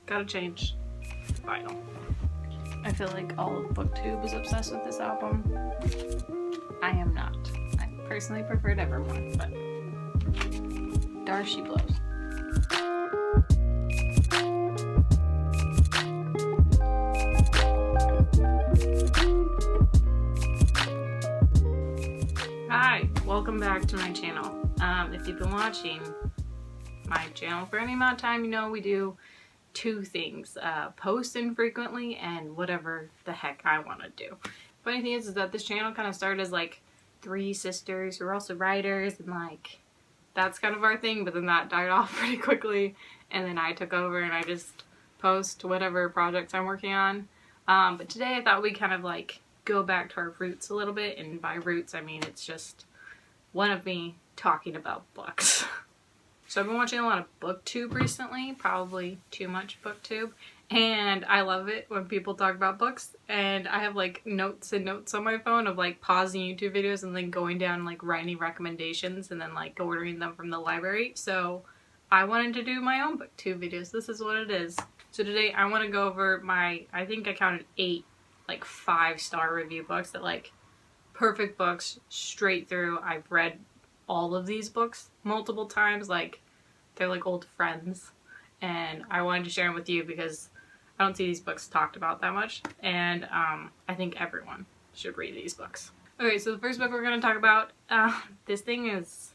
Gotta change. Final. I feel like all of BookTube is obsessed with this album. I am not. I personally preferred Evermore, but Dar she blows. Hi, welcome back to my channel. If you've been watching my channel for any amount of time, you know we do two things, post infrequently and whatever the heck I want to do. Funny thing is that this channel kind of started as like three sisters who are also writers, and like that's kind of our thing, but then that died off pretty quickly, and then I took over and I just post whatever projects I'm working on. But today I thought we'd kind of like go back to our roots a little bit, and by roots I mean it's just one of me talking about books. So I've been watching a lot of BookTube recently, probably too much BookTube, and I love it when people talk about books, and I have like notes and notes on my phone of like pausing YouTube videos and then going down and like writing recommendations and then like ordering them from the library. So I wanted to do my own BookTube videos. This is what it is. So today I want to go over my, I think I counted 8 like 5-star review books that like perfect books straight through. I've read all of these books multiple times, like they're like old friends, and I wanted to share them with you because I don't see these books talked about that much, and I think everyone should read these books. Okay, so the first book we're going to talk about, this thing is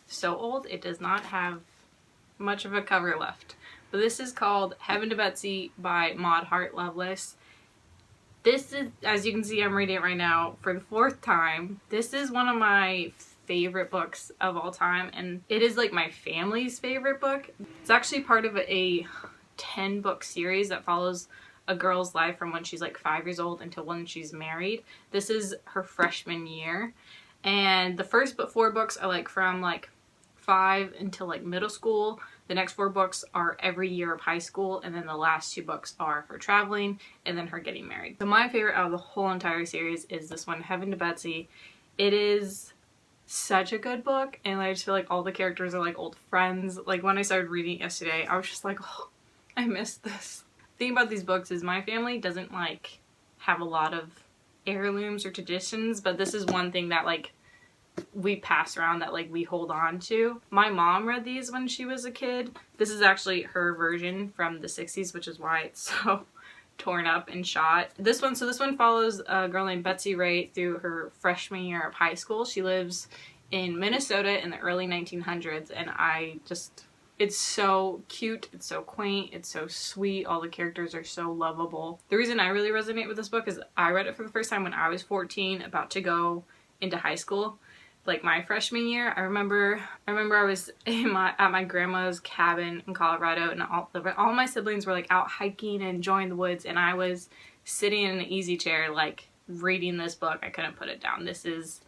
so old it does not have much of a cover left, but this is called Heaven to Betsy by Maud Hart Lovelace. This is, as you can see, I'm reading it right now for the 4th time. This is one of my favorite books of all time, and it is like my family's favorite book. It's actually part of a 10-book series that follows a girl's life from when she's like 5 years old until when she's married. This is her freshman year, and the first 4 books are like from like 5 until like middle school. The next 4 books are every year of high school, and then the last 2 books are for traveling and then her getting married. So my favorite out of the whole entire series is this one, Heaven to Betsy. It is such a good book, and I just feel like all the characters are like old friends. Like when I started reading it yesterday, I was just like, oh, I missed this. The thing about these books is my family doesn't like have a lot of heirlooms or traditions, but this is one thing that like we pass around, that like we hold on to. My mom read these when she was a kid. This is actually her version from the 60s, which is why it's so torn up and shot. This one follows a girl named Betsy Ray through her freshman year of high school. She lives in Minnesota in the early 1900s, and it's so cute, it's so quaint, it's so sweet, all the characters are so lovable. The reason I really resonate with this book is I read it for the first time when I was 14, about to go into high school. Like my freshman year, I remember I was at my grandma's cabin in Colorado, and all my siblings were like out hiking and enjoying the woods, and I was sitting in an easy chair like reading this book. I couldn't put it down. This is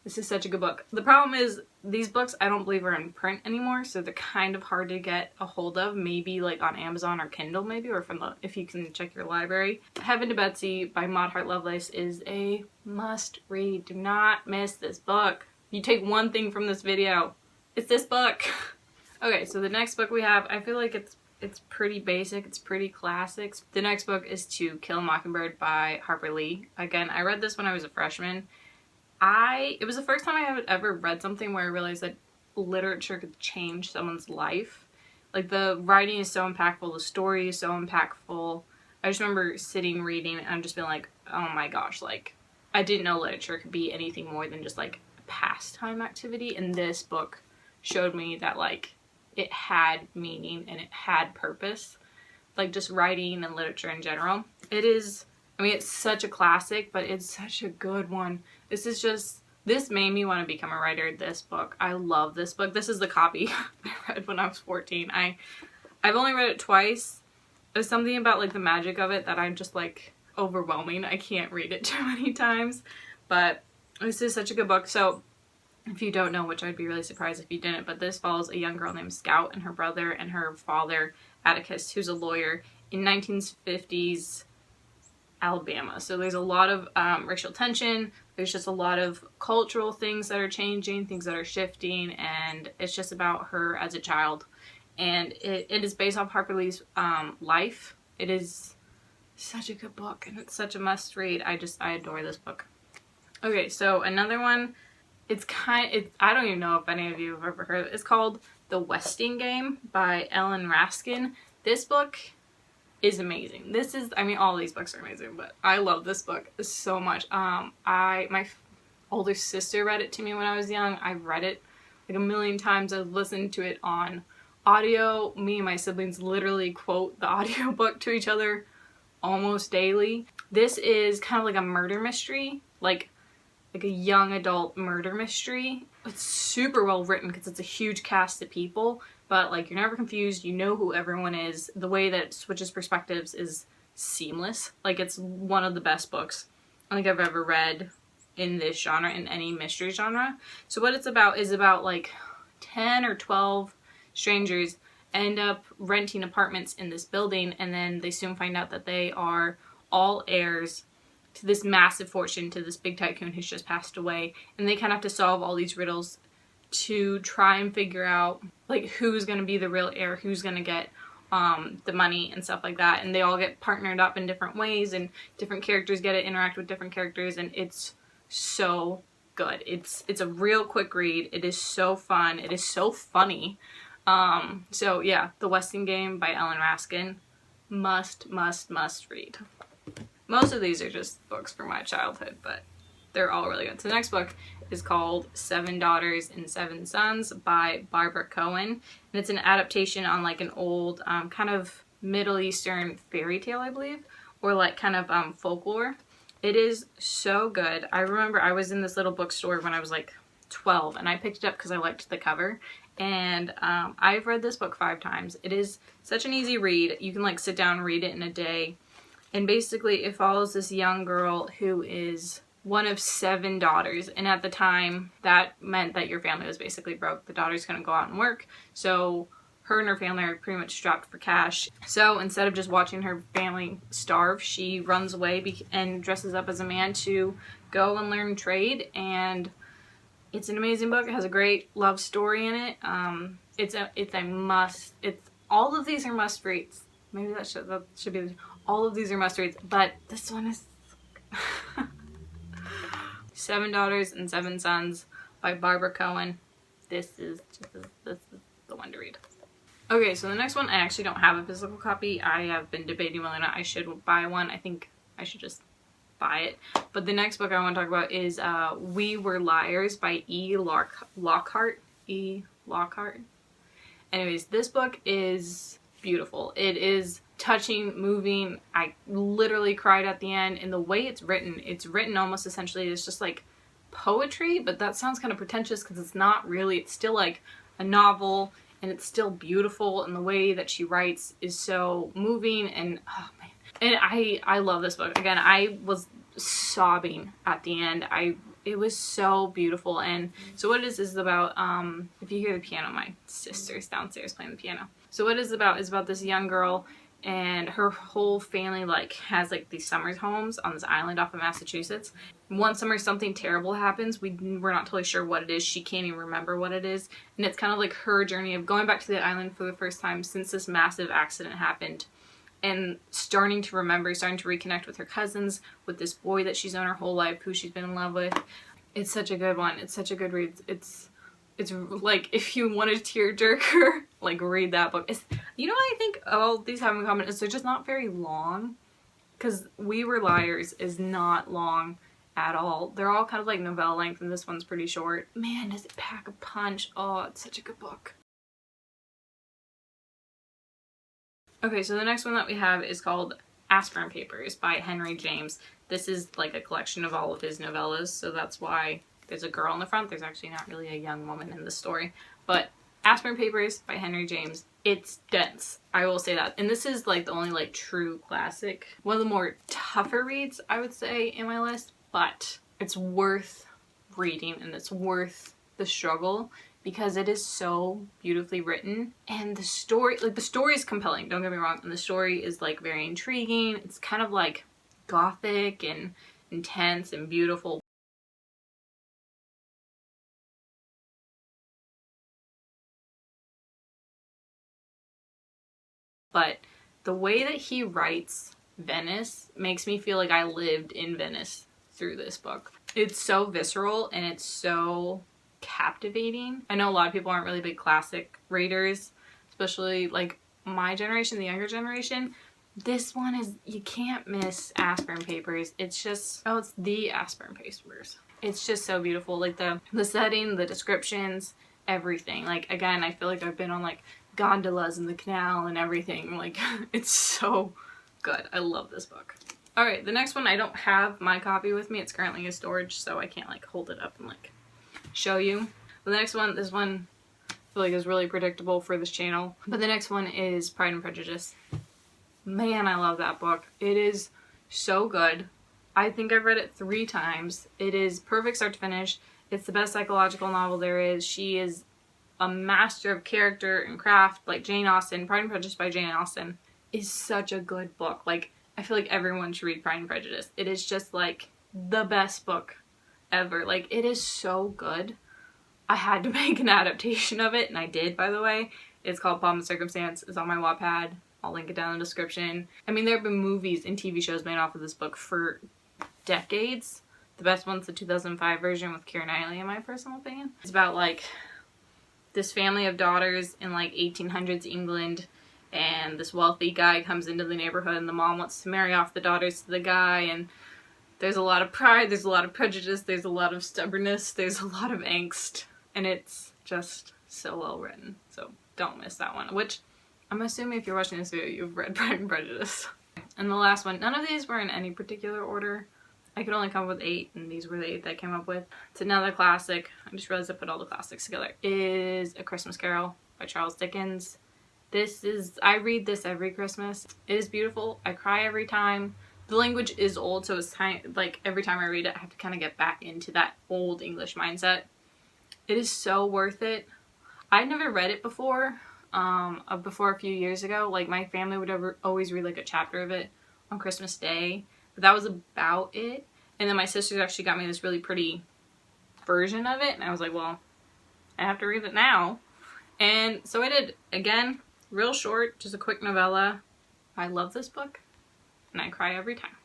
such a good book. The problem is these books I don't believe are in print anymore, so they're kind of hard to get a hold of. Maybe like on Amazon or Kindle maybe, or if you can check your library. Heaven to Betsy by Maud Hart Lovelace is a must read. Do not miss this book. You take one thing from this video, it's this book. Okay, so the next book we have, I feel like it's pretty basic, it's pretty classic. The next book is To Kill a Mockingbird by Harper Lee. Again, I read this when I was a freshman. It was the first time I had ever read something where I realized that literature could change someone's life. Like, the writing is so impactful, the story is so impactful. I just remember sitting reading and just being like, oh my gosh, like, I didn't know literature could be anything more than just like a pastime activity, and this book showed me that like it had meaning and it had purpose. Like, just writing and literature in general. It is, I mean, it's such a classic, but it's such a good one. This made me want to become a writer, this book. I love this book. This is the copy I read when I was 14. I've only read it twice. There's something about like the magic of it that I'm just like overwhelming. I can't read it too many times, but this is such a good book. So if you don't know, which I'd be really surprised if you didn't, but this follows a young girl named Scout and her brother and her father, Atticus, who's a lawyer in 1950s Alabama. So there's a lot of racial tension. There's just a lot of cultural things that are changing, things that are shifting, and it's just about her as a child and it is based off Harper Lee's life. It is such a good book, and it's such a must read. I adore this book. Okay, so another one, I don't even know if any of you have ever heard of it. It's called The Westing Game by Ellen Raskin. This book is amazing. I mean, all these books are amazing, but I love this book so much. My older sister read it to me when I was young. I've read it like a million times. I've listened to it on audio. Me and my siblings literally quote the audiobook to each other almost daily. This is kind of like a murder mystery, like a young adult murder mystery. It's super well written because it's a huge cast of people, but like you're never confused. You know who everyone is. The way that it switches perspectives is seamless. Like it's one of the best books I think I've ever read in this genre, in any mystery genre. So what it's about is about like 10 or 12 strangers end up renting apartments in this building, and then they soon find out that they are all heirs to this massive fortune, to this big tycoon who's just passed away, and they kind of have to solve all these riddles to try and figure out like who's going to be the real heir, who's going to get the money and stuff like that. And they all get partnered up in different ways, and different characters get to interact with different characters, and it's so good. It's a real quick read. It is so fun. It is so funny. So yeah, The Westing Game by Ellen Raskin. Must read. Most of these are just books from my childhood, but they're all really good. So the next book is called Seven Daughters and Seven Sons by Barbara Cohen. And it's an adaptation on like an old kind of Middle Eastern fairy tale, I believe, or like kind of folklore. It is so good. I remember I was in this little bookstore when I was like 12, and I picked it up because I liked the cover. And I've read this book 5 times. It is such an easy read. You can like sit down and read it in a day. And basically it follows this young girl who is one of 7 daughters. And at the time, that meant that your family was basically broke. The daughter's going to go out and work. So her and her family are pretty much strapped for cash. So instead of just watching her family starve, she runs away and dresses up as a man to go and learn trade. And it's an amazing book. It has a great love story in it. It's a must. All of these are must reads. Maybe that should be. All of these are must reads, but this one is Seven Daughters and Seven Sons by Barbara Cohen. This is the one to read. Okay, so the next one, I actually don't have a physical copy. I have been debating whether or not I should buy one. I think I should just buy it. But the next book I want to talk about is We Were Liars by E. Lockhart. E. Lockhart. Anyways, this book is beautiful. It is touching, moving. I literally cried at the end. And the way it's written almost essentially as just like poetry, but that sounds kind of pretentious because it's not really. It's still like a novel, and it's still beautiful, and the way that she writes is so moving. And oh man, and I love this book. Again, I was sobbing at the end. It was so beautiful. And so what it is about, if you hear the piano, my sister's downstairs playing the piano. So what it's about is about this young girl, and her whole family like has like these summer homes on this island off of Massachusetts. One summer something terrible happens. We're not totally sure what it is. She can't even remember what it is. And it's kind of like her journey of going back to the island for the first time since this massive accident happened, and starting to remember, starting to reconnect with her cousins, with this boy that she's known her whole life, who she's been in love with. It's such a good one. It's such a good read. It's like, if you want a tearjerker, like, read that book. You know what I think all these have in common is they're just not very long. Because We Were Liars is not long at all. They're all kind of like novella length, and this one's pretty short. Man, does it pack a punch. Oh, it's such a good book. Okay, so the next one that we have is called Aspirin Papers by Henry James. This is like a collection of all of his novellas, so that's why there's a girl in the front. There's actually not really a young woman in the story. But Aspirin Papers by Henry James. It's dense. I will say that. And this is like the only like true classic. One of the more tougher reads, I would say, in my list. But it's worth reading, and it's worth the struggle because it is so beautifully written. And the story is compelling, don't get me wrong. And the story is like very intriguing. It's kind of like gothic and intense and beautiful. but the way that he writes Venice makes me feel like I lived in Venice through this book. It's so visceral and it's so captivating. I know a lot of people aren't really big classic readers, especially like my generation, the younger generation. This one is, you can't miss Aspirin Papers. It's just, oh, it's the Aspirin Papers. It's just so beautiful. Like the setting, the descriptions, everything. Like, again, I feel like I've been on like gondolas in the canal and everything. Like, it's so good. I love this book. All right, the next one, I don't have my copy with me. It's currently in storage, so I can't like hold it up and like show you. But the next one, this one I feel like is really predictable for this channel. But the next one is Pride and Prejudice. Man, I love that book. It is so good. I think I've read it 3 times. It is perfect start to finish. It's the best psychological novel there is. She is a master of character and craft, like Jane Austen. Pride and Prejudice by Jane Austen is such a good book. Like, I feel like everyone should read Pride and Prejudice. It is just like the best book ever. Like, it is so good. I had to make an adaptation of it, and I did, by the way. It's called Pomp and Circumstance. It's on my Wattpad. I'll link it down in the description. I mean, there have been movies and TV shows made off of this book for decades. The best one's the 2005 version with Keira Knightley, in my personal opinion. It's about like this family of daughters in like 1800s England, and this wealthy guy comes into the neighborhood and the mom wants to marry off the daughters to the guy, and there's a lot of pride, there's a lot of prejudice, there's a lot of stubbornness, there's a lot of angst, and it's just so well written. So don't miss that one, which I'm assuming if you're watching this video, you've read Pride and Prejudice. And the last one, none of these were in any particular order. I could only come up with 8, and these were the 8 that I came up with. It's another classic. I just realized I put all the classics together. Is A Christmas Carol by Charles Dickens. I read this every Christmas. It is beautiful. I cry every time. The language is old, so it's like every time I read it, I have to kind of get back into that old English mindset. It is so worth it. I'd never read it before. Before a few years ago. Like, my family would always read like a chapter of it on Christmas Day, but that was about it. And then my sisters actually got me this really pretty version of it, and I was like, well, I have to read it now. And so I did. Again, real short, just a quick novella. I love this book, and I cry every time.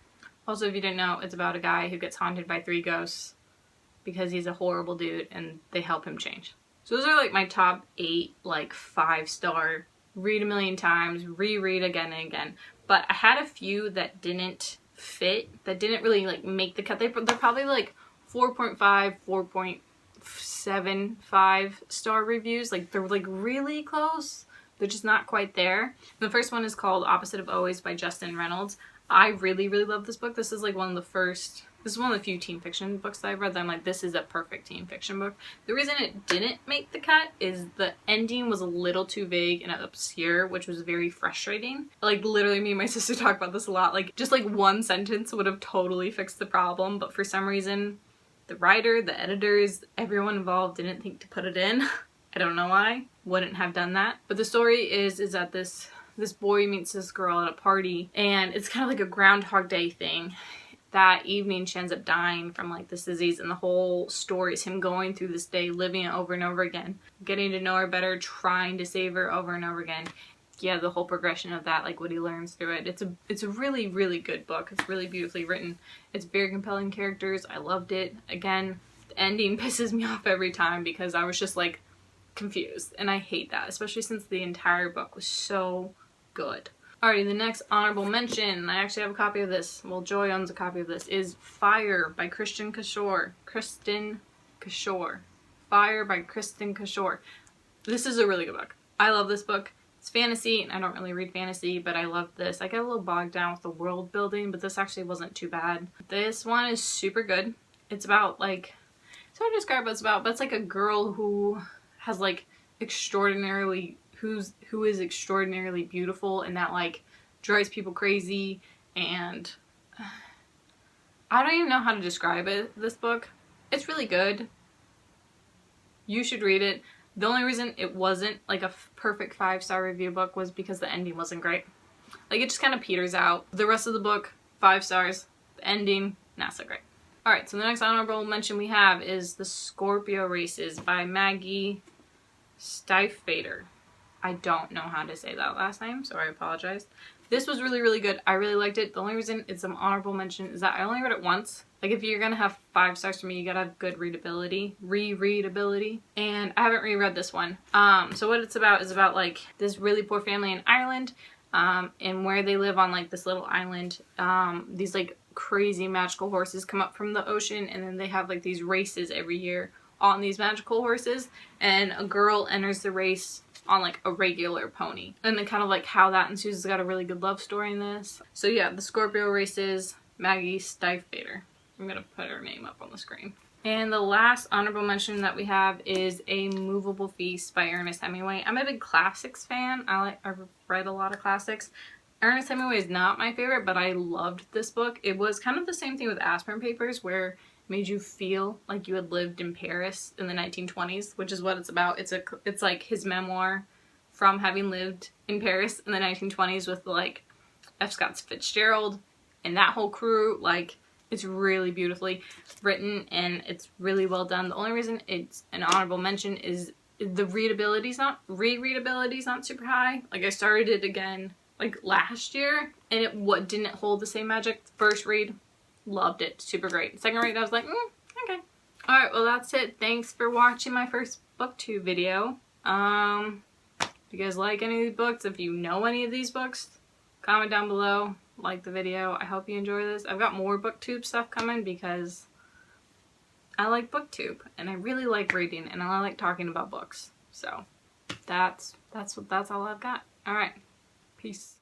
Also, if you didn't know, it's about a guy who gets haunted by 3 ghosts because he's a horrible dude, and they help him change. So those are like my top 8, like 5-star, read a million times, reread again and again. But I had a few that didn't fit, that didn't really like make the cut. They're probably like 4.5, 4.75 star reviews. Like, they're like really close. They're just not quite there. The first one is called Opposite of Always by Justin Reynolds. I really, really love this book. This is like one of the few teen fiction books that I've read that I'm like, this is a perfect teen fiction book. The reason it didn't make the cut is the ending was a little too vague and obscure, which was very frustrating. Like, literally, me and my sister talk about this a lot. Like, just like one sentence would have totally fixed the problem, but for some reason, the writer, the editors, everyone involved didn't think to put it in. I don't know why. Wouldn't have done that. But the story is that this boy meets this girl at a party, and it's kind of like a Groundhog Day thing. That evening she ends up dying from like this disease, and the whole story is him going through this day, living it over and over again, getting to know her better, trying to save her over and over again. Yeah, the whole progression of that, like what he learns through it. It's a really, really good book. It's really beautifully written. It's very compelling characters. I loved it. Again, the ending pisses me off every time because I was just like confused, and I hate that, especially since the entire book was so good. Alrighty, the next honorable mention, I actually have a copy of this, well, Joy owns a copy of this, is Fire by Kristin Cashore. Fire by Kristin Cashore. This is a really good book. I love this book. It's fantasy, and I don't really read fantasy, but I love this. I get a little bogged down with the world building, but this actually wasn't too bad. This one is super good. It's about like, it's hard to describe what it's about, but it's like a girl who has like who is extraordinarily beautiful, and that like drives people crazy, and I don't even know how to describe it, this book. It's really good. You should read it. The only reason it wasn't like a perfect 5-star review book was because the ending wasn't great. Like, it just kind of peters out. The rest of the book, 5 stars. The ending, not so great. Alright, so the next honorable mention we have is The Scorpio Races by Maggie Stiefvater. I don't know how to say that last name, so I apologize. This was really, really good. I really liked it. The only reason it's an honorable mention is that I only read it once. Like, if you're gonna have 5 stars for me, you gotta have good readability, rereadability. And I haven't reread this one. So what it's about is about like this really poor family in Ireland, and where they live on like this little island. These like crazy magical horses come up from the ocean, and then they have like these races every year on these magical horses, and a girl enters the race on like a regular pony, and then kind of like how that ensues. It's got a really good love story in this. So yeah, the Scorpio Races, Maggie Stiefvater. I'm gonna put her name up on the screen. And the last honorable mention that we have is A Movable Feast by Ernest Hemingway. I'm a big classics fan. I've read a lot of classics. Ernest Hemingway is not my favorite, but I loved this book. It was kind of the same thing with Aspirin Papers, where it made you feel like you had lived in Paris in the 1920s, which is what it's about. It's like his memoir from having lived in Paris in the 1920s with like F. Scott Fitzgerald and that whole crew. Like, it's really beautifully written and it's really well done. The only reason it's an honorable mention is the rereadability's not super high. Like, I started it again like last year and it didn't hold the same magic. First read, loved it, super great. Second read, I was like, okay. Alright, well that's it. Thanks for watching my first booktube video. If you guys like any of these books, if you know any of these books, comment down below, like the video. I hope you enjoy this. I've got more booktube stuff coming because I like booktube and I really like reading and I like talking about books. So that's all I've got. Alright, peace.